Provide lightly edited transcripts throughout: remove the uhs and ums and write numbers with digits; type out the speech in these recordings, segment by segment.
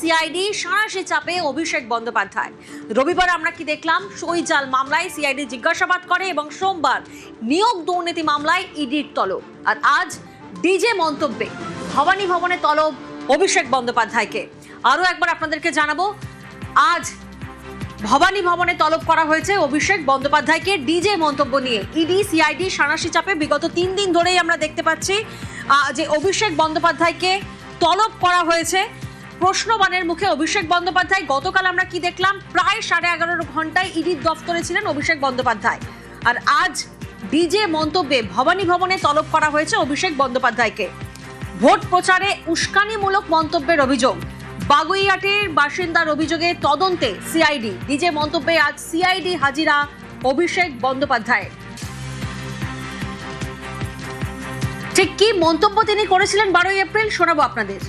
CID সাঁড়াশি চাপে অভিষেক বন্দ্যোপাধ্যায়। রবিবার আমরা কি দেখলাম, সই জাল মামলায় সিআইডি জিজ্ঞাসাবাদ করে এবং সোমবার নিয়োগ দুর্নীতি মামলায় ইডির তলব। আর আজ ডিজে মন্তব্যে ভবানী ভবনে তলব অভিষেক বন্দ্যোপাধ্যায়কে। আরো একবার আপনাদেরকে জানাবো, আজ ভবানী ভবনে তলব করা হয়েছে অভিষেক বন্দ্যোপাধ্যায়কে ডিজে মন্তব্য নিয়ে। ইডি সিআইডি সাঁড়াশি চাপে বিগত 3 দিন ধরেই আমরা দেখতে পাচ্ছি যে অভিষেক বন্দ্যোপাধ্যায়কে তলব করা হয়েছে। প্রশ্নবাণের মুখে অভিষেক বন্দ্যোপাধ্যায়। গতকাল আমরা কি দেখলাম, প্রায় 11.5 ঘন্টায় ইডির দফতরে ছিলেন অভিষেক বন্দ্যোপাধ্যায়। আর আজ ডিজে মন্তব্যে ভবানী ভবনে তলব করা হয়েছে অভিষেক বন্দ্যোপাধ্যায়কে। ভোট প্রচারে উস্কানিমূলক মন্তব্যের অভিযোগ, বাগুইয়াটির বাসিন্দার অভিযোগে তদন্তে সিআইডি। ডিজে মন্তব্যে আজ সিআইডি হাজিরা অভিষেক বন্দ্যোপাধ্যায়। ঠিক কি মন্তব্য তিনি করেছিলেন 12 এপ্রিল শোনাবো আপনাদের।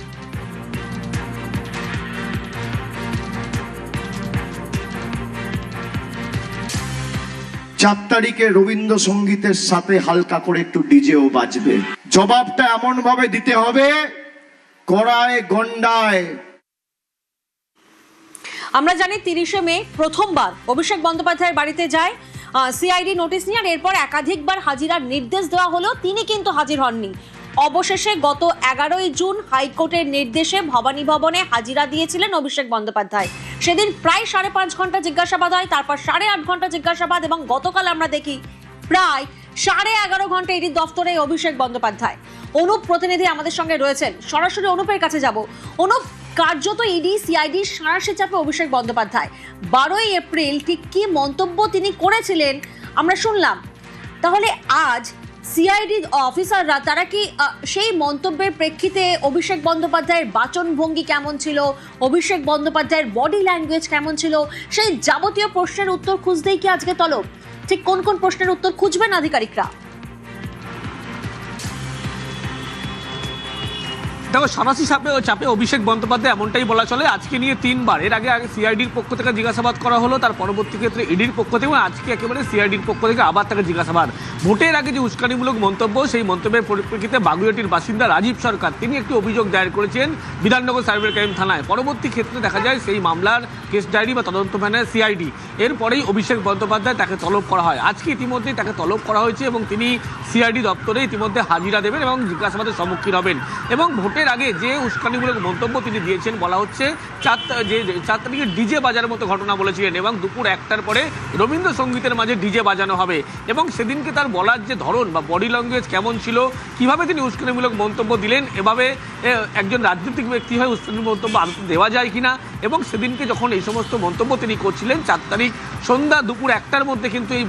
4 তারিখে রবীন্দ্রসঙ্গীতের সাথে হালকা করে একটু ডিজেও বাজবে। জবাবটা এমন ভাবে দিতে হবে, কড়ায় গন্ডায়। আমরা জানি 30শে মে প্রথমবার অভিষেক বন্দ্যোপাধ্যায়ের বাড়িতে যায় সিআইডি নোটিশ নিয়ে, আর এরপর একাধিকবার হাজিরার নির্দেশ দেওয়া হলো, তিনি কিন্তু হাজির হননি। অবশেষে গত 11ই জুন হাইকোর্টের নির্দেশে ভবানী ভবনে হাজিরা দিয়েছিলেন অভিষেক বন্দ্যোপাধ্যায়। সেদিন প্রায় 5.5 ঘন্টা জিজ্ঞাসাবাদ হয়, তারপর 8.5 ঘন্টা জিজ্ঞাসাবাদ, এবং গতকাল আমরা দেখি প্রায় 11.5 ঘন্টা ইডি দফতরে অভিষেক বন্দ্যোপাধ্যায়। অনুপ প্রতিনিধি আমাদের সঙ্গে রয়েছেন, সরাসরি অনুপের কাছে যাব। অনুপ, কার্যত ইডি সিআইডি সাঁড়াশি চাপে অভিষেক বন্দ্যোপাধ্যায়। 12 এপ্রিল ঠিক কি মন্তব্য তিনি করেছিলেন আমরা শুনলাম, তাহলে আজ সিআইডি অফিসাররা তারা কি সেই মন্তব্যের প্রেক্ষিতে অভিষেক বন্দ্যোপাধ্যায়ের বাচনভঙ্গি কেমন ছিল, অভিষেক বন্দ্যোপাধ্যায়ের বডি ল্যাঙ্গুয়েজ কেমন ছিল, সেই যাবতীয় প্রশ্নের উত্তর খুঁজতেই কি আজকে তলব? ঠিক কোন কোন প্রশ্নের উত্তর খুঁজবেন আধিকারিকরা? দেখো, সাঁড়াশি চাপে অভিষেক বন্দ্যোপাধ্যায় এমনটাই বলা চলে। আজকে নিয়ে 3বার, এর আগে সিআইডির পক্ষ থেকে জিজ্ঞাসাবাদ করা হলো, তার পরবর্তী ক্ষেত্রে ইডির পক্ষ থেকে, আজকে একেবারে সিআইডির পক্ষ থেকে আবার তাকে জিজ্ঞাসাবাদ। ভোটের আগে যে উস্কানিমূলক মন্তব্য, সেই মন্তব্যের পরিপ্রেক্ষিতে বাগুইয়াটির বাসিন্দা রাজীব সরকার তিনি একটি অভিযোগ দায়ের করেছেন বিধাননগর সাইবার ক্রাইম থানায়। পরবর্তী ক্ষেত্রে দেখা যায় সেই মামলার কেস ডায়েরি বা তদন্ত নেয় সিআইডি। এরপরেই অভিষেক বন্দ্যোপাধ্যায় তাকে তলব করা হয়। আজকে ইতিমধ্যেই তাকে তলব করা হয়েছে এবং তিনি সিআইডি দপ্তরে ইতিমধ্যে হাজিরা দেবেন এবং জিজ্ঞাসাবাদের সম্মুখীন হবেন। এবং ভোটের আগে যে উস্কানিমূলক মন্তব্য তিনি দিয়েছেন, বলা হচ্ছে 4 তারিখে ডিজে বাজার মতো ঘটনা বলেছিলেন এবং দুপুর 1টার পরে রবীন্দ্রসঙ্গীতের মাঝে ডিজে বাজানো হবে। এবং সেদিনকে তার বলার যে ধরন বা বডি ল্যাঙ্গুয়েজ কেমন ছিল, কিভাবে তিনি উস্কানিমূলক মন্তব্য দিলেন, এভাবে একজন রাজনৈতিক ব্যক্তি হয়ে উস্কানিমূলক মন্তব্য আদতে দেওয়া যায় কিনা। এবং সেদিনকে যখন এই সমস্ত মন্তব্য তিনি করছিলেন, 4 তারিখ সন্ধ্যা দুপুর 1টার মধ্যে কিন্তু এই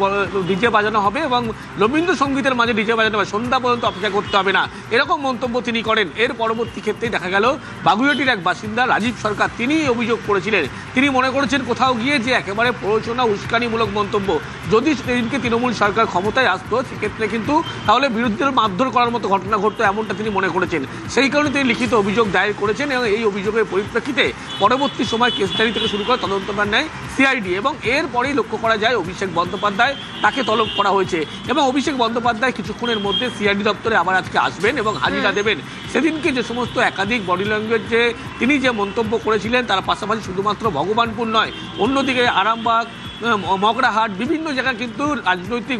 ডিজে বাজানো হবে এবং রবীন্দ্রসঙ্গীতের মাঝে ডিজে বাজানো হবে, সন্ধ্যা পর্যন্ত অপেক্ষা করতে হবে না, এরকম মন্তব্য তিনি করেন। এর পরবর্তী ক্ষেত্রেই দেখা গেল বাগুইয়াটির এক বাসিন্দা রাজীব সরকার তিনি অভিযোগ করেছিলেন। তিনি মনে করেছেন কোথাও গিয়ে যে একেবারে প্ররোচনা উস্কানিমূলক মন্তব্য। যদি সেদিনকে তৃণমূল সরকার ক্ষমতায় আসতো, সেক্ষেত্রে কিন্তু তাহলে বিরোধীদের মারধর করার মতো ঘটনা ঘটতো, এমনটা তিনি মনে করেছেন। সেই কারণে তিনি লিখিত অভিযোগ দায়ের করেছেন এবং এই অভিযোগের পরিপ্রেক্ষিতে পরবর্তী সময় কেস ডায়েরি থেকে শুরু করে তদন্ত নেয় সিআইডি। এবং এরপরেই লক্ষ্য করা যায় অভিষেক বন্দ্যোপাধ্যায় তাকে তলব করা হয়েছে এবং অভিষেক বন্দ্যোপাধ্যায় কিছুক্ষণের মধ্যে সিআইডি দপ্তরে আবার আজকে আসবেন এবং হাজিরা দেবেন। সেদিনকে যে সমস্ত একাধিক বডি ল্যাঙ্গুয়েজ যে তিনি যে মন্তব্য করেছিলেন, তার পাশাপাশি শুধুমাত্র ভগবানপুর নয়, অন্যদিকে আরামবাগ, মগরাহাট, বিভিন্ন জায়গায় কিন্তু রাজনৈতিক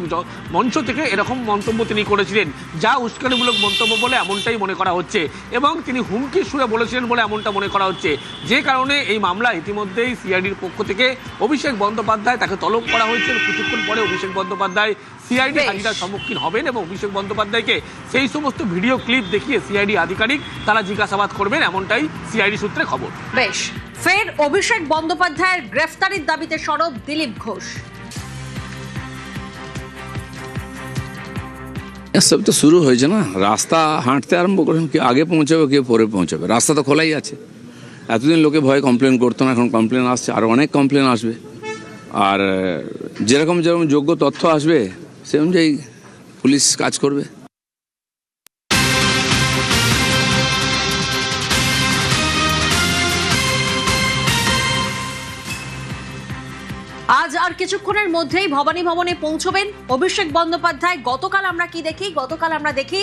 মঞ্চ থেকে এরকম মন্তব্য তিনি করেছিলেন, যা উস্কানিমূলক মন্তব্য বলে এমনটাই মনে করা হচ্ছে এবং তিনি হুমকির সুরে বলেছিলেন বলে এমনটা মনে করা হচ্ছে। যে কারণে এই মামলা ইতিমধ্যেই সিআইডির পক্ষ থেকে অভিষেক বন্দ্যোপাধ্যায় তাকে তলব করা হয়েছে। কিছুক্ষণ পরে অভিষেক বন্দ্যোপাধ্যায় সিআইডি হাজিরার সম্মুখীন হবেন এবং অভিষেক বন্দ্যোপাধ্যায়কে সেই সমস্ত ভিডিও ক্লিপ দেখিয়ে সিআইডি আধিকারিক তারা জিজ্ঞাসাবাদ করবেন, এমনটাই সিআইডি সূত্রে খবর। বেশ, ফের অভিষেক বন্দ্যোপাধ্যায়ের গ্রেফতারির দাবিতে সরব দিলীপ ঘোষ। সব তো শুরু হয়েছে না, রাস্তা হাঁটতে আরম্ভ করেন, কি আগে পৌঁছাবে কে পরে পৌঁছাবে, রাস্তা তো খোলাই আছে। এতদিন লোকে ভয়ে কমপ্লেন করতো না, এখন কমপ্লেন আসছে, আরও অনেক কমপ্লেন আসবে। আর যেরকম যোগ্য তথ্য আসবে সে অনুযায়ী পুলিশ কাজ করবে। আজ আর কিছুক্ষণের মধ্যেই ভবানী ভবনে পৌঁছবেন অভিষেক বন্দ্যোপাধ্যায়। গতকাল আমরা কি দেখি, গতকাল আমরা দেখি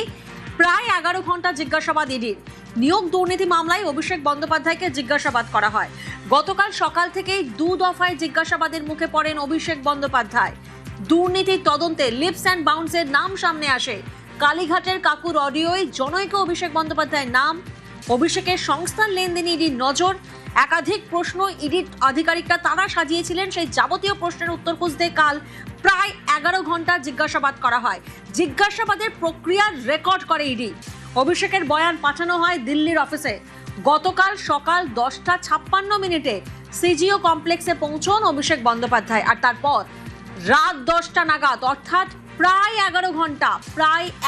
প্রায় 11 ঘন্টা জিজ্ঞাসাবাদ ইডির। নিয়োগ দুর্নীতি মামলায় অভিষেক বন্দ্যোপাধ্যায়কে জিজ্ঞাসাবাদ করা হয়। গতকাল সকাল থেকেই 2 দফায় জিজ্ঞাসাবাদের মুখে পড়েন অভিষেক বন্দ্যোপাধ্যায়। দুর্নীতির তদন্তে লিপস অ্যান্ড বাউন্সের নাম সামনে আসে। কালীঘাটের কাকুর অডিওয় জনৈক অভিষেক বন্দ্যোপাধ্যায়ের নাম। অভিষেকের সংস্থার লেনদেনে ইডির নজর। একাধিক প্রশ্ন ইডির আধিকারিকরা তারা সাজিয়েছিলেন, সেই যাবতীয় প্রশ্নের উত্তর খুঁজতে কাল প্রায় 11 ঘন্টা জিজ্ঞাসাবাদ করা হয়। জিজ্ঞাসাবাদের প্রক্রিয়ার রেকর্ড করে ইডি। অভিষেকের বয়ান পাঠানো হয় দিল্লির অফিসে। গতকাল সকাল 10:56 সিজিও কমপ্লেক্সে পৌঁছন অভিষেক বন্দ্যোপাধ্যায়, আর তারপর রাত 10টা নাগাদ, অর্থাৎ প্রায়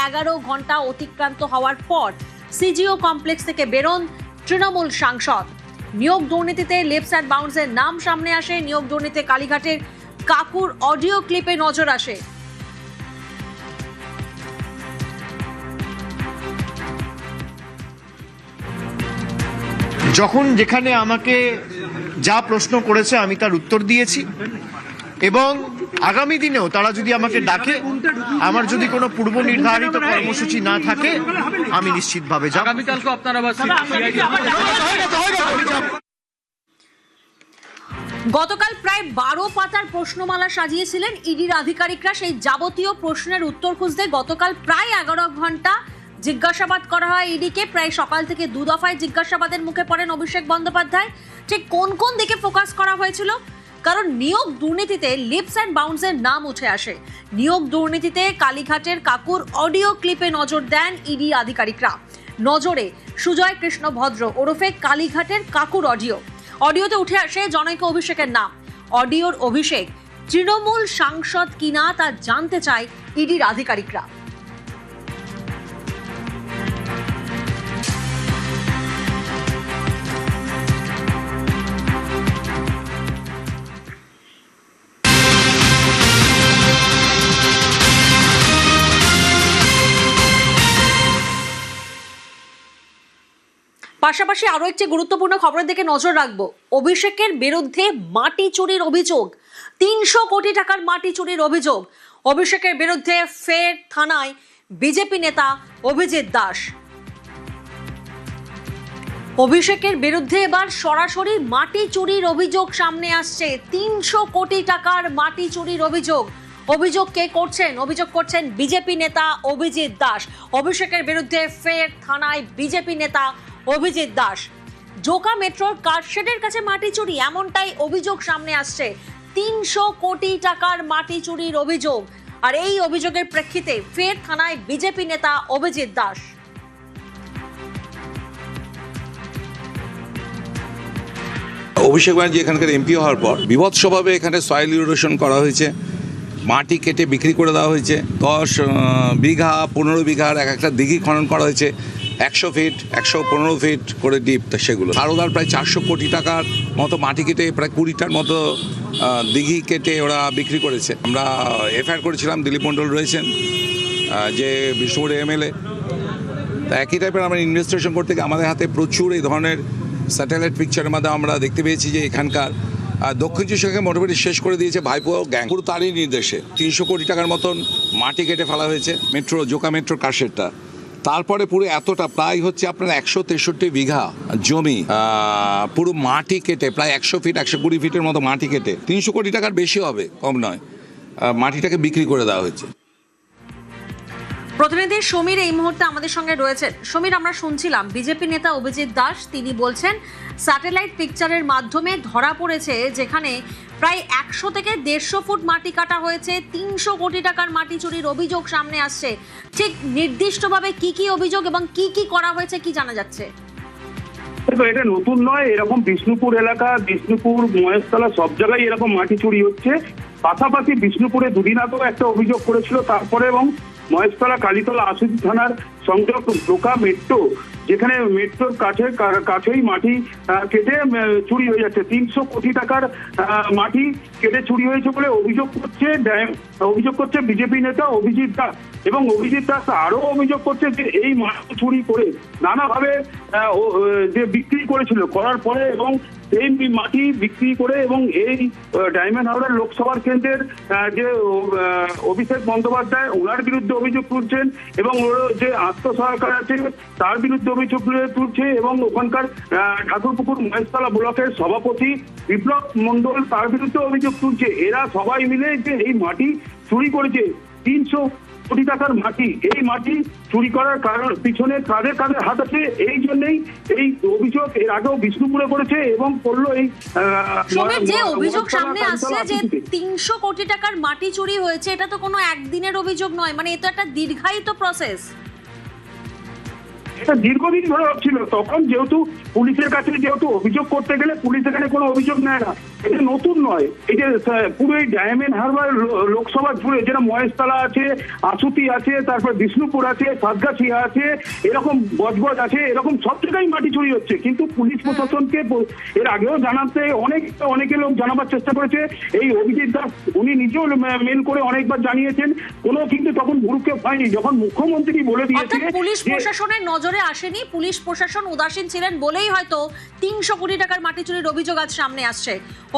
11 ঘন্টা অতিক্রান্ত হওয়ার পর সিজিও কমপ্লেক্স থেকে বেরোন তৃণমূল সাংসদ। নিয়োগ দুর্নীতিতে লিপস অ্যান্ড বাউন্সের নাম সামনে আসে। নিয়োগ দুর্নীতিতে কালীঘাটের কাকুর অডিও ক্লিপে নজর আসে। যখন যেখানে আমাকে যা প্রশ্ন করেছে আমি তার উত্তর দিয়েছি, এবং আগামী দিনেও তারা যদি আমাকে ডাকে, আমার যদি কোনো পূর্ব নির্ধারিত কর্মসূচি না থাকে, আমি নিশ্চিতভাবে যাব। আগামীকালকে আপনারা গতকাল প্রায় 12 পাতার প্রশ্নমালা সাজিয়েছিলেন ইডির আধিকারিকরা। সেই যাবতীয় প্রশ্নের উত্তর খুঁজতে গতকাল প্রায় 11 ঘন্টা জিজ্ঞাসাবাদ করা হয় ইডিকে। প্রায় সকাল থেকে 2 দফায় জিজ্ঞাসাবাদের মুখে পড়েন অভিষেক বন্দ্যোপাধ্যায়। ঠিক কোন কোন দিকে ফোকাস করা হয়েছিল? কারণ নিয়োগ দুর্নীতিতে লিপস অ্যান্ড বাউন্সের নাম উঠে আসে। নিয়োগ দুর্নীতিতে কালীঘাটের কাকুর অডিও ক্লিপে নজর দেন ইডি আধিকারিকরা। নজরে সুজয় কৃষ্ণ ভদ্র ওরফে কালীঘাটের কাকুর অডিওতে উঠে আসে জনৈক অভিষেকের নাম। অডিওর অভিষেক তৃণমূল সাংসদ কিনা তা জানতে চায় ইডির আধিকারিকরা। পাশাপাশি আরো একটি গুরুত্বপূর্ণ খবরের দিকে নজর রাখবো। অভিষেকের বিরুদ্ধে মাটি চুরির অভিযোগ, 300 কোটি টাকার মাটি চুরির অভিযোগ। অভিষেকের বিরুদ্ধে ফের থানায় বিজেপি নেতা অভিজিৎ দাস। অভিষেকের বিরুদ্ধে এবার সরাসরি মাটি চুরির অভিযোগ সামনে আসছে। 300 কোটি টাকার মাটি চুরির অভিযোগ। অভিযোগ কে করছেন? অভিযোগ করছেন বিজেপি নেতা অভিজিৎ দাস। অভিষেকের বিরুদ্ধে ফের থানায় বিজেপি নেতা অভিজিৎ দাস। জোকা মেট্রোর কারশেডের কাছে মাটি চুরি, এমনটাই অভিযোগ সামনে আসছে। 300 কোটি টাকার মাটি চুরির অভিযোগ, আর এই অভিযোগের প্রেক্ষিতে ফের থানায় বিজেপি নেতা অভিজিৎ দাস। অভিষেক ব্যানার্জি এখানকার এমপি হওয়ার পর বিভৎসভাবে এখানে সয়েল ইরোশন করা হয়েছে, মাটি কেটে বিক্রি করে দেওয়া হয়েছে। 10 বিঘা 15 বিঘার একটা দিঘি খনন করা হয়েছে, 100 ফিট 115 ফিট করে ডিপ। সেগুলো সারদার প্রায় 400 কোটি টাকার মতো মাটি কেটে প্রায় 20টার মতো দিঘি কেটে ওরা বিক্রি করেছে। আমরা এফআইআর করেছিলাম, দিলীপ মণ্ডল রয়েছেন যে বিষ্ণুপুর এমএলএ। তা একই টাইপের আমরা ইনভেস্টিগেশন করতে গিয়ে আমাদের হাতে প্রচুর এই ধরনের স্যাটেলাইট পিকচারের মাধ্যমে আমরা দেখতে পেয়েছি যে এখানকার দক্ষিণ চব্বিশ মোটামুটি শেষ করে দিয়েছে ভাইপো গ্যাং। পুরো তারই নির্দেশে 300 কোটি টাকার মতন মাটি কেটে ফেলা হয়েছে মেট্রো, জোকা মেট্রোর কারশেডটা। তারপরে পুরো এতটা প্রায় হচ্ছে আপনার 163 বিঘা জমি পুরো মাটি কেটে প্রায় 100 ফিট 120 ফিটের মতো মাটি কেটে 300 কোটি টাকার বেশি হবে, কম নয়, মাটিটাকে বিক্রি করে দেওয়া হয়েছে। প্রতিনিধি সমীর এই মুহূর্তে আমাদের সঙ্গে রয়েছেন। সমীর, আমরা শুনছিলাম বিজেপি নেতা অভিজিৎ দাস, তিনি বলছেন স্যাটেলাইট পিকচারের মাধ্যমে ধরা পড়েছে যেখানে প্রায় 100 থেকে 150 ফুট মাটি কাটা হয়েছে। 300 কোটি টাকার মাটি চুরির অভিযোগ সামনে আসছে। ঠিক নির্দিষ্টভাবে কি কি অভিযোগ এবং কি কি করা হয়েছে কি জানা যাচ্ছে? এটা নতুন নয়, এরকম বিষ্ণুপুর এলাকা, বিষ্ণুপুর, মহেশতলা সব জায়গায় এরকম মাটি চুরি হচ্ছে। পাশাপাশি বিষ্ণুপুরে দুদিন আগেও একটা অভিযোগ করেছিল, তারপরে এবং মহেশতলা কালীতলা আশুতি থানার সংলগ্ন জোকা মেট্রো, যেখানে মেট্রোর কাছেই মাটি কেটে চুরি হয়ে যাচ্ছে। 300 কোটি টাকার মাটি কেটে চুরি হয়েছে বলে অভিযোগ করছে বিজেপি নেতা অভিজিৎ দাস। এবং অভিজিৎ দাস আরো অভিযোগ করছে যে এই মাটি চুরি করে নানাভাবে যে বিক্রি করেছিল, করার পরে এবং এই মাটি বিক্রি করে এবং এই ডায়মন্ড হাওড়ার লোকসভার কেন্দ্রের যে অভিষেক বন্দ্যোপাধ্যায়, ওনার বিরুদ্ধে অভিযোগ তুলছেন এবং ওর যে আত্মসহায়ক আছে তার বিরুদ্ধে অভিযোগ তুলছে, এবং ওখানকার ঠাকুরপুকুর মহেশতলা ব্লকের সভাপতি বিপ্লব মণ্ডল তার বিরুদ্ধে অভিযোগ তুলছে। এরা সবাই মিলে যে এই মাটি চুরি করেছে, 300 কোটি টাকার মাটি, এই মাটি চুরি করার কারণ পিছনে কাদের কাদের হাত আছে, এই জন্যই এই অভিযোগ এর আগেও বিষ্ণুপুরে করেছে এবং করলো এই সমীর, যে অভিযোগ সামনে আসছে যে 300 কোটি টাকার মাটি চুরি হয়েছে, এটা তো কোনো একদিনের অভিযোগ নয়, মানে এটা একটা দীর্ঘায়িত প্রসেস। এটা দীর্ঘদিন ধরে হচ্ছিল। তখন যেহেতু পুলিশের কাছে যেহেতু অভিযোগ করতে গেলে পুলিশ এখানে কোনো অভিযোগ নেয় না, এটা নতুন নয়। এই যে পুরো এই ডায়মন্ড হারবার লোকসভা জুড়ে যেটা মহেশতলা আছে, আশুতি আছে, তারপর বিষ্ণুপুর আছে, সাতগাছিয়া আছে, এরকম বজবজ আছে, এরকম সব জায়গায় মাটি চুরি হচ্ছে। কিন্তু পুলিশ প্রশাসনকে এর আগেও জানাতে অনেকে লোক জানাবার চেষ্টা করেছে। এই অভিজিৎ দাস উনি নিজেও মেল করে অনেকবার জানিয়েছেন, কোনো কিন্তু তখন ভুরুক্ষেপ হয়নি। যখন মুখ্যমন্ত্রী বলে দিয়েছে পুলিশ প্রশাসনের নজরে আসেনি, পুলিশ প্রশাসন উদাসীন ছিলেন বলেই হয়তো 300 কোটি টাকার মাটি চুরির অভিযোগ আজ সামনে আসছে।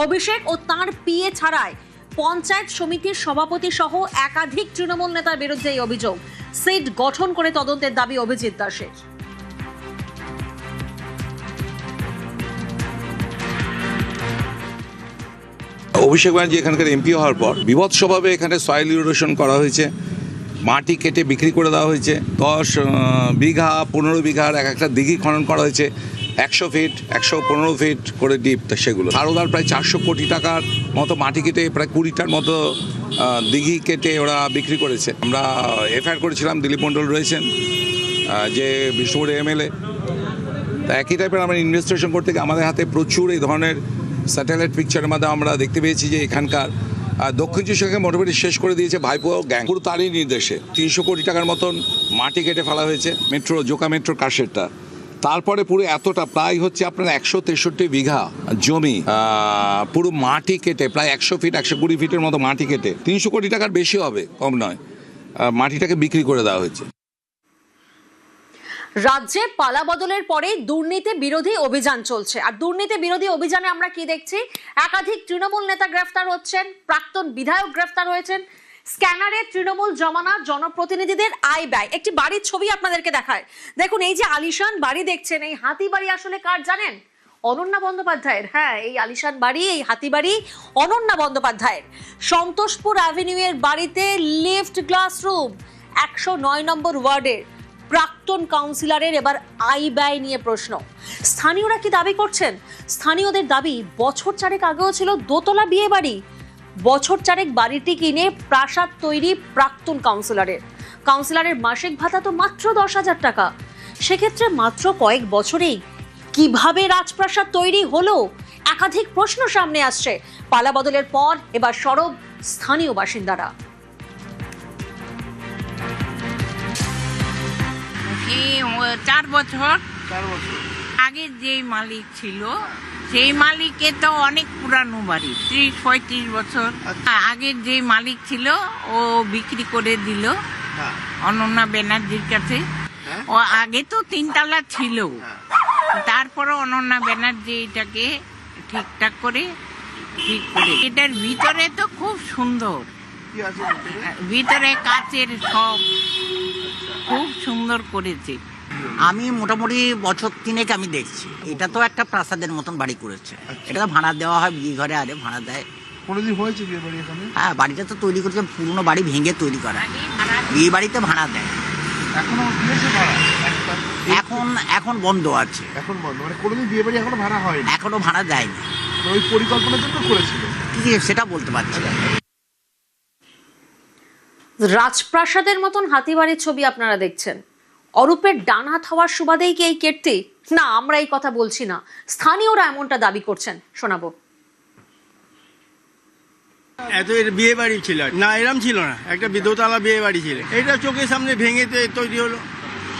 অভিষেক ও তাঁর পিএ ছাড়াই পঞ্চায়েত সমিতির সভাপতি সহ একাধিক তৃণমূল নেতার বিরুদ্ধে এই অভিযোগ। সিট গঠন করে তদন্তের দাবি অভিজিৎ দাসের। অভিষেক ব্যানার্জি এখানকার এমপি হওয়ার পর বিভৎসভাবে এখানে সয়েল ইরোশন করা হয়েছে, মাটি কেটে বিক্রি করে দেওয়া হয়েছে। 10 বিঘা 15 বিঘার এক একটা দিঘি খনন করা হয়েছে, 100 ফিট 115 ফিট করে ডিপ। সেগুলো সারদার প্রায় 400 কোটি টাকার মতো মাটি কেটে প্রায় 20টার মতো দিঘি কেটে ওরা বিক্রি করেছে। আমরা এফআইআর করেছিলাম, দিলীপ মণ্ডল রয়েছেন যে বিষ্ণুপুরের এমএলএ। তা একই টাইপের আমরা ইনভেস্টিগেশন করতে গিয়ে আমাদের হাতে প্রচুর এই ধরনের স্যাটেলাইট পিকচারের মাধ্যমে আমরা দেখতে পেয়েছি যে এখানকার দক্ষিণ চব্বিশ মোটামুটি শেষ করে দিয়েছে ভাইপো গ্যাং। পুরো তারই নির্দেশে 300 কোটি টাকার মতন মাটি কেটে ফেলা হয়েছে মেট্রো জোকা মেট্রো কারশেডটা। তারপরে পুরো এতটা প্রায় হচ্ছে আপনার 163 বিঘা জমি পুরো মাটি কেটে প্রায় 100 ফিট 120 ফিটের মতো মাটি কেটে 300 কোটি টাকার বেশি হবে, কম নয়, মাটিটাকে বিক্রি করে দেওয়া হয়েছে। রাজ্যে পালা বদলের পরে দুর্নীতি বিরোধী অভিযান চলছে, আর দুর্নীতি বিরোধী অভিযানে আমরা কি দেখছি? একাধিক তৃণমূল নেতা গ্রেফতার হচ্ছেন, প্রাক্তন বিধায়ক গ্রেফতার হয়েছেন। স্ক্যানারে তৃণমূল জমানা জনপ্রতিনিধিদের আয় ব্যয়, একটি বাড়ির ছবি আপনাদেরকে দেখায়। দেখুন, এই যে আলিশান বাড়ি দেখছেন, এই হাতি বাড়ি আসলে কার জানেন? অনন্যা বন্দ্যোপাধ্যায়ের। হ্যাঁ, এই আলিশান বাড়ি, এই হাতি বাড়ি অনন্যা বন্দ্যোপাধ্যায়ের। সন্তোষপুর অ্যাভিনিউ এর বাড়িতে লিফট গ্লাস রুম, 109 নম্বর ওয়ার্ডের প্রাক্তন কাউন্সিলরের এবার আয় ব্যয় নিয়ে প্রশ্ন। স্থানীয়রা কি দাবি করছেন? স্থানীয়দের দাবি, বছর চারেক আগেও ছিল দোতলা বিয়ে বাড়ি, বছর চারেক বাড়িটি কিনে প্রাসাদ তৈরি প্রাক্তন কাউন্সিলরের মাসিক ভাতা তো মাত্র 10,000 টাকা। সেক্ষেত্রে মাত্র কয়েক বছরেই কিভাবে রাজপ্রাসাদ তৈরি হলো? একাধিক প্রশ্ন সামনে আসছে। পালা বদলের পর এবার সরব স্থানীয় বাসিন্দারা। এই 4 বছর আগে যেই মালিক ছিল সেই মালিকে তো অনেক পুরানো বাড়ি, 30-35 বছর আগের যে মালিক ছিল ও বিক্রি করে দিল অনন্যা ব্যানার্জির কাছে। ও আগে তো 3 তলা ছিল, তারপরে অনন্যা ব্যানার্জি এটাকে ঠিকঠাক করে এটার ভিতরে তো খুব সুন্দর, ভিতরে কাচের সব খুব সুন্দর করেছে। আমি মোটামুটি বছর 3 আমি দেখছি, এটা তো একটা প্রাসাদের মতন বাড়ি করেছে। এটা তো ভাড়া দেওয়া হয়, বিয়ে ঘরে আরে ভাড়া দেয়। কোনোদিন হয়েছে বিয়ে বাড়ি এখানে? হ্যাঁ, বাড়িটা তো তৈরি করেছে, পুরনো বাড়ি ভেঙে তৈরি করা, বিয়ে বাড়িতে ভাড়া দেয়। এখনো দিয়েছে ভাড়া? এখন বন্ধ আছে। এখন বন্ধ, মানে কোনোদিন বিয়ে বাড়ি এখনো ভাড়া হয়নি? এখনো ভাড়া দেয়নি। ওই পরিকল্পনার জন্য করেছিল কি সেটা বলতে পারছি না। রাজপ্রাসাদের মতন হাতিবাড়ির ছবি আপনারা দেখছেন। অরূপের ডান হাত হওয়ার সুবাদেই কি এই কীর্তি? না, আমরা এই কথা বলছি না, স্থানীয়রা এমনটা দাবি করছেন, শোনাবো। এত বিয়ে বাড়ি ছিল না, এরম ছিল না, একটা দোতলা বিয়ে বাড়ি ছিল। এটা চোখের সামনে ভেঙে তৈরি হলো।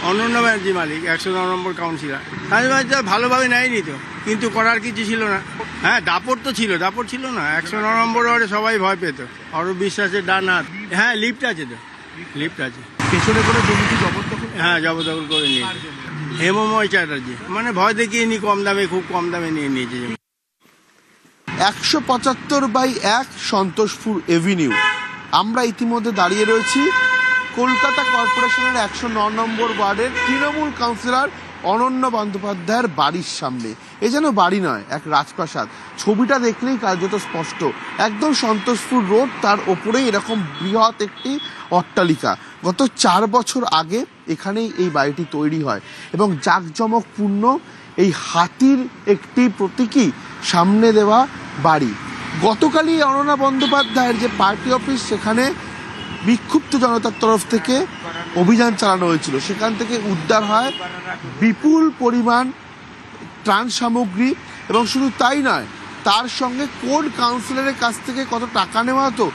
অনন্যা ব্যানার্জি মালিক, 109 নম্বর কাউন্সিলর। তাদের ভালোভাবে নেয়নি তো, কিন্তু করার কিছু ছিল না। হ্যাঁ, দাপট ছিল না। 109 নম্বর ওয়ার্ডে সবাই ভয় পেত। অরূপ বিশ্বাসের ডান হাত। হ্যাঁ, লিফট আছে তো, লিফট আছে। পেছনে করে জমিটি জবরদখল? হ্যাঁ, জবরদখল করে নিয়েছে হেমময় চ্যাটার্জি, মানে ভয় দেখিয়ে নি কম দামে, খুব কম দামে নিয়ে নিয়েছে জমি। 175/1 সন্তোষপুর এভিনিউ। আমরা ইতিমধ্যে দাঁড়িয়ে রয়েছি কলকাতা কর্পোরেশনের 109 নম্বর ওয়ার্ডের তৃণমূল কাউন্সিলর অনন্য বন্দ্যোপাধ্যায়ের বাড়ির সামনে। এ যেন বাড়ি নয়, এক রাজপ্রাসাদ। ছবিটা দেখলেই কার্যত স্পষ্ট, একদম সন্তোষপুর রোড, তার ওপরেই এরকম বৃহৎ একটি অট্টালিকা। গত 4 বছর আগে এখানেই এই বাড়িটি তৈরি হয় এবং জাঁকজমকপূর্ণ এই হাতির একটি প্রতীকী সামনে দেওয়া বাড়ি। গতকালই অনন্য বন্দ্যোপাধ্যায়ের যে পার্টি অফিস, সেখানে বিক্ষুব্ধ জনতার তরফ থেকে অভিযান চালানো হয়েছিল। সেখান থেকে উদ্ধার হয় বিপুল পরিমাণ ত্রাণ সামগ্রী এবং শুধু তাই নয়, তার সঙ্গে কোন কাউন্সিলরের কাছ থেকে কত টাকা নেওয়া হতো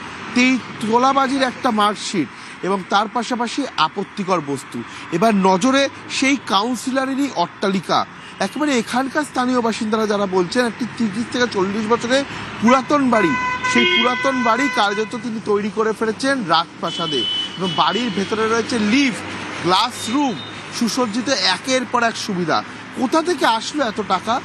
এই তোলাবাজির একটা মার্কশিট এবং তার পাশাপাশি আপত্তিকর বস্তু। এবার নজরে সেই কাউন্সিলরেরই অট্টালিকা। একেবারে এখানকার স্থানীয় বাসিন্দারা যারা বলছেন, একটি 30 থেকে 40 বছরের পুরাতন বাড়ি, সেই পুরাতন বাড়ি কার্যত তিনি তৈরি করে ফেলেছেন রাজপ্রাসাদে এবং বাড়ির ভেতরে রয়েছে লিফট, গ্লাস রুম, সুসজ্জিত একের পর এক সুবিধা। কোথা থেকে আসলো এত টাকা?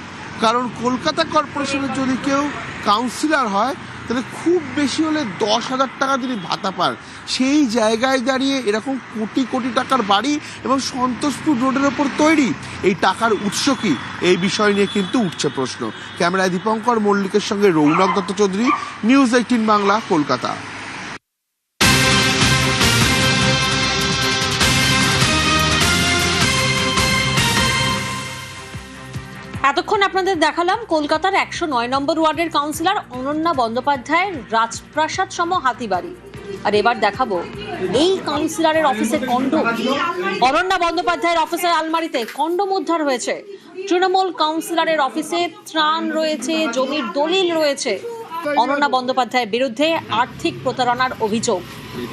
কারণ কলকাতা কর্পোরেশনের যদি কেউ কাউন্সিলর হয় তাহলে খুব বেশি হলে 10,000 টাকা তিনি ভাতা পান। সেই জায়গায় দাঁড়িয়ে এরকম কোটি কোটি টাকার বাড়ি এবং সন্তোষপুর রোডের ওপর তৈরি, এই টাকার উৎস কি? এই বিষয় নিয়ে কিন্তু উঠছে প্রশ্ন। ক্যামেরায় দীপঙ্কর মল্লিকের সঙ্গে রৌনক দত্ত চৌধুরী, নিউজ 18 বাংলা, কলকাতা। এতক্ষণ আপনাদের দেখালাম কলকাতার 109 নম্বর ওয়ার্ডের কাউন্সিলর অনন্যা বন্দ্যোপাধ্যায়ের রাজপ্রাসাদ সম হাতিবাড়ি। আর এবার দেখাবো এই কাউন্সিলরের অফিসের কন্ডম। অনন্যা বন্দ্যোপাধ্যায়ের অফিসের আলমারিতে কন্ডম উদ্ধার হয়েছে। তৃণমূল কাউন্সিলরের অফিসে ত্রাণ রয়েছে, জমির দলিল রয়েছে। অনন্যা বন্দ্যোপাধ্যায়ের বিরুদ্ধে আর্থিক প্রতারণার অভিযোগ।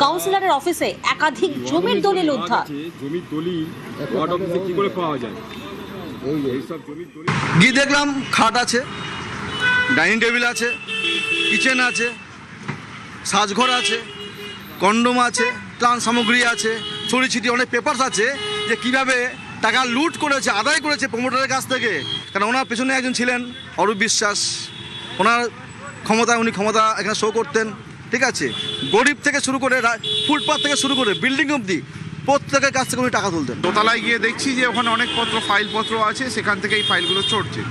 কাউন্সিলরের অফিসে একাধিক জমির দলিল উদ্ধার। জমির দলিল ওয়ার্ড অফিসে কি করে পাওয়া যায়? গিয়ে দেখলাম খাট আছে, ডাইনিং টেবিল আছে, কিচেন আছে, সাজঘর আছে, কন্ডোম আছে, ত্রাণ সামগ্রী আছে, ছড়ি ছিটি অনেক পেপারস আছে যে কিভাবে টাকা লুট করেছে, আদায় করেছে প্রমোটারের কাছ থেকে। কারণ ওনার পেছনে একজন ছিলেন অরূপ বিশ্বাস, ওনার উনি ক্ষমতা এখানে শো করতেন। ঠিক আছে, গরিব থেকে শুরু করে ফুটপাথ থেকে শুরু করে বিল্ডিং অবধি প্রত্যেকের কাছ থেকে উনি টাকা তুলতেন। দোতলায় গিয়ে দেখছি যে ওখানে অনেক ফাইলপত্র আছে, সেখান থেকে এই ফাইলগুলো চড়ছে।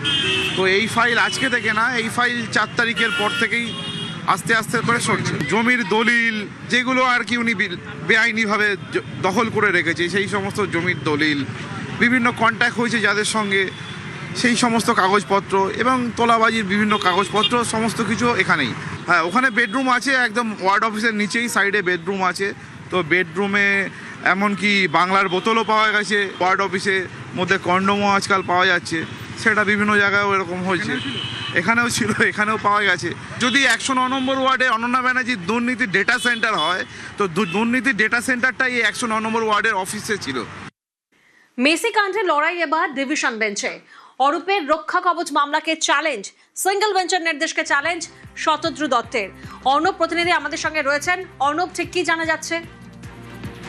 তো এই ফাইল আজকে থেকে না, এই ফাইল 4 তারিখের পর থেকেই আস্তে আস্তে করে সরছে। জমির দলিল যেগুলো আর কি উনি বেআইনিভাবে দখল করে রেখেছে, সেই সমস্ত জমির দলিল, বিভিন্ন কন্ট্যাক্ট হয়েছে যাদের সঙ্গে, সেই সমস্ত কাগজপত্র এবং তোলাবাজির বিভিন্ন কাগজপত্র সমস্ত কিছু এখানেই। হ্যাঁ, ওখানে বেডরুম আছে, একদম ওয়ার্ড অফিসের নিচেই সাইডে বেডরুম আছে। তো বেডরুমে এমনকি বাংলার বোতলও পাওয়া গেছে, ওয়ার্ড অফিসের মধ্যে কন্ডোমও আজকাল পাওয়া যাচ্ছে। সেটা বিভিন্ন জায়গায়ও এরকম হয়েছে, এখানেও ছিল, এখানেও পাওয়া গেছে। যদি 109 নম্বর ওয়ার্ডে অনন্যা ব্যানার্জির দুর্নীতি ডেটা সেন্টার হয়, তো দুর্নীতি ডেটা সেন্টারটাই এই 109 নম্বর ওয়ার্ডের অফিসে ছিল। মেসি কাণ্ডে লড়াই এবার ডিভিশন বেঞ্চে। অরূপের রক্ষা কবচ মামলাকে চ্যালেঞ্জ, সিঙ্গেল বেঞ্চের নির্দেশকে চ্যালেঞ্জ শতদ্রু দত্তের। অর্ণব প্রতিনিধি আমাদের সঙ্গে রয়েছেন। অর্ণব, ঠিক কি জানা যাচ্ছে?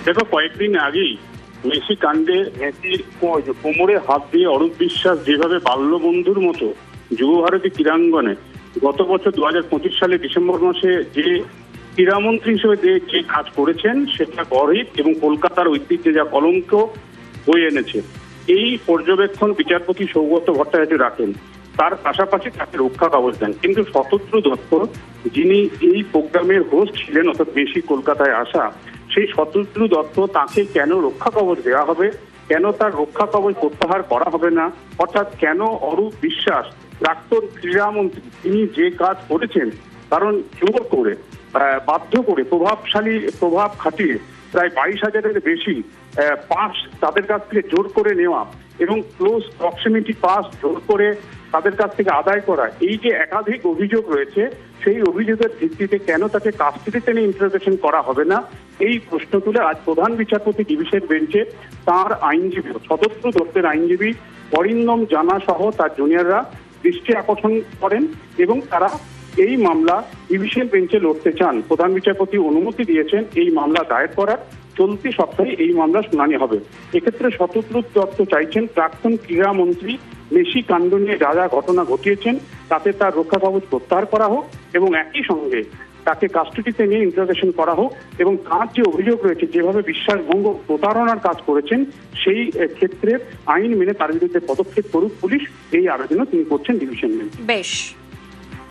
দেখো, কয়েকদিন আগেই মেসি কাণ্ডে মেসির কোমরে হাত দিয়ে অরূপ বিশ্বাস যেভাবে বাল্যবন্ধুর মতো যুবভারতী ক্রীড়াঙ্গনে গত বছর 2025 সালে ডিসেম্বর মাসে যে ক্রীড়ামন্ত্রী হিসেবে যে কাজ করেছেন, সেটা গরিব এবং কলকাতার ঐতিহ্যে যা কলঙ্ক বয়ে এনেছে। এই পর্যবেক্ষণ বিচারপতি সৌগত ভট্টাচার্য রাখেন, তার পাশাপাশি তাকে রক্ষা কবচ দেন। কিন্তু শতদ্রু দত্ত, যিনি এই প্রোগ্রামের হোস্ট ছিলেন, অর্থাৎ মেসি কলকাতায় আসা, সেই শতদ্রু দত্ত, তাকে কেন রক্ষা কবচ দেওয়া হবে, কেন তার রক্ষা কবচ প্রত্যাহার করা হবে না, অর্থাৎ কেন অরূপ বিশ্বাস প্রাক্তন ক্রীড়ামন্ত্রী তিনি যে কাজ করেছেন, কারণ জোর করে বাধ্য করে প্রভাব খাটিয়ে প্রায় 22,000-এর বেশি পাস তাদের কাছ থেকে জোর করে নেওয়া এবং ক্লোজ প্রক্সিমিটি পাস জোর করে তাদের কাছ থেকে আদায় করা, এই যে একাধিক অভিযোগ রয়েছে, সেই অভিযোগের ভিত্তিতে কেন তাকে কাস্টডিতে নিয়ে ইন্টারোগেশন করা হবে না, এই প্রশ্ন তুলে আজ প্রধান বিচারপতি ডিভিশন বেঞ্চে তার আইনজীবী, শতদ্রু দত্তের আইনজীবী অরিন্দম জানা সহ তার জুনিয়ররা দৃষ্টি আকর্ষণ করেন এবং তারা এই মামলা ডিভিশন বেঞ্চে লড়তে চান। প্রধান বিচারপতি অনুমতি দিয়েছেন এই মামলা দায়ের করার। চলতি সপ্তাহে এই মামলা শুনানি হবে। এক্ষেত্রে শতদ্রু দত্ত চাইছেন প্রাক্তন ক্রীড়ামন্ত্রী মেসি কাণ্ড নিয়ে যা যা ঘটনা ঘটিয়েছেন তাতে তার রক্ষা কবচ প্রত্যাহার করা হোক এবং একই সঙ্গে তাকে কাস্টডিতে নিয়ে ইন্টারোগেশন করা হোক এবং তার যে অভিযোগ রয়েছে যেভাবে বিশ্বাসভঙ্গ প্রতারণার কাজ করেছেন সেই ক্ষেত্রে আইন মেনে তার বিরুদ্ধে পদক্ষেপ করুক পুলিশ, এই আবেদনও তিনি করছেন ডিভিশন বেঞ্চ। বেশ।